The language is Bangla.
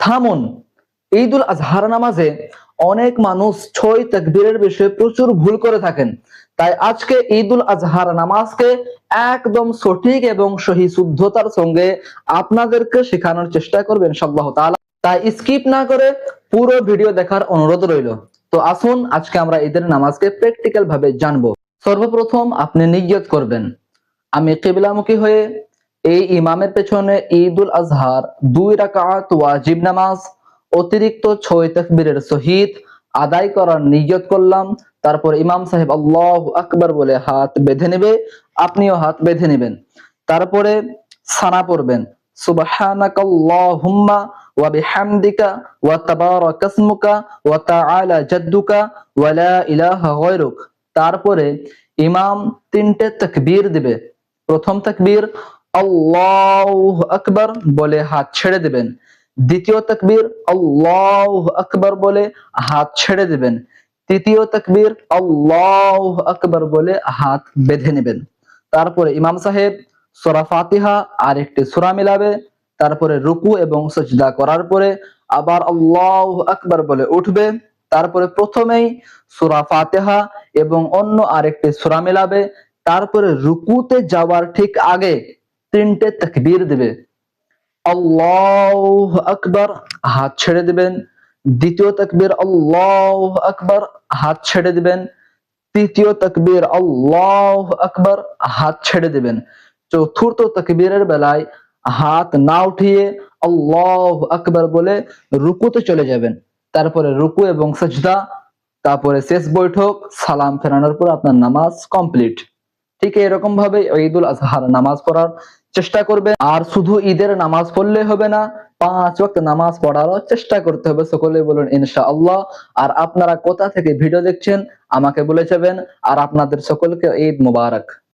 থামুন। ঈদুল আজহার নামাজে অনেক মানুষ ৬ তাকবীরের বিষয়ে প্রচুর ভুল করে থাকেন। তাই আজকে ঈদুল আজহার নামাজকে একদম সঠিক এবং সহি শুদ্ধতার সঙ্গে আপনাদেরকে শেখানোর চেষ্টা করবেন ইনশাআল্লাহ তাআলা। তাই স্কিপ না করে পুরো ভিডিও দেখার অনুরোধ রইল। তো আসুন আজকে আমরা ঈদের নামাজকে প্র্যাকটিক্যাল ভাবে জানবো। সর্বপ্রথম আপনি নিয়ত করবেন, আমি কিবলামুখী হয়ে এই ইমামের পেছনে ঈদুল আজহার 2 রাকাত ওয়াজিব নামাজ অতিরিক্ত 6 তাকবীরের সহিত আদায় করার নিয়ত করলাম। তারপর ইমাম সাহেব আল্লাহু আকবার বলে হাত বেঁধে নেবে, আপনিও হাত বেঁধে নেবেন। তারপরে সানা পড়বেন, সুবহানাকাল্লাহুম্মা ওয়া বিহামদিকা ওয়া তাবারাকাসমুকা ওয়া তাআলা জাদ্দুকা ওয়া লা ইলাহা গায়রুক। তারপরে ইমাম 3টে তাকবীর দিবে। প্রথম তাকবীর আল্লাহু আকবার বলে হাত ছেড়ে দিবেন। দ্বিতীয় তাকবীর আল্লাহু আকবার বলে হাত ছেড়ে দিবেন। তৃতীয় তাকবীর আল্লাহু আকবার বলে হাত বেঁধে নেবেন। তারপরে ইমাম সাহেব সূরা ফাতিহা আর একটি সূরা মিলাবে। তারপরে রুকু এবং সিজদা করার পরে আবার আল্লাহু আকবার বলে উঠবে। তারপরে প্রথমেই সূরা ফাতিহা এবং অন্য আরেকটি সূরা মিলাবে। তারপরে রুকুতে যাওয়ার ঠিক আগে 3টে তাকবীর দিবে। আল্লাহু আকবার, হাত ছেড়ে দিবেন। দ্বিতীয় তাকবীর আল্লাহু আকবার, হাত ছেড়ে দিবেন। তৃতীয় তাকবীর আল্লাহু আকবার, হাত ছেড়ে দিবেন। চতুর্থ তাকবীরের বেলায় হাত না উঠিয়ে আল্লাহু আকবার বলে রুকুতে চলে যাবেন। তারপরে রুকু এবং সিজদা, তারপরে শেষ বৈঠক, সালাম ফেরানোর পর আপনার নামাজ কমপ্লিট। ঠিক এরকম ভাবে ঈদুল আজহার নামাজ পড়ার চেষ্টা করবে। আর শুধু ঈদের নামাজ পড়লে হবে না, 5 ওয়াক্ত নামাজ পড়ারও চেষ্টা করতে হবে। সকলে বলুন ইনশাআল্লাহ। আর আপনারা কোথা থেকে ভিডিও দেখছেন আমাকে বলে যাবেন। আর আপনাদের সকলকে ঈদ মোবারক।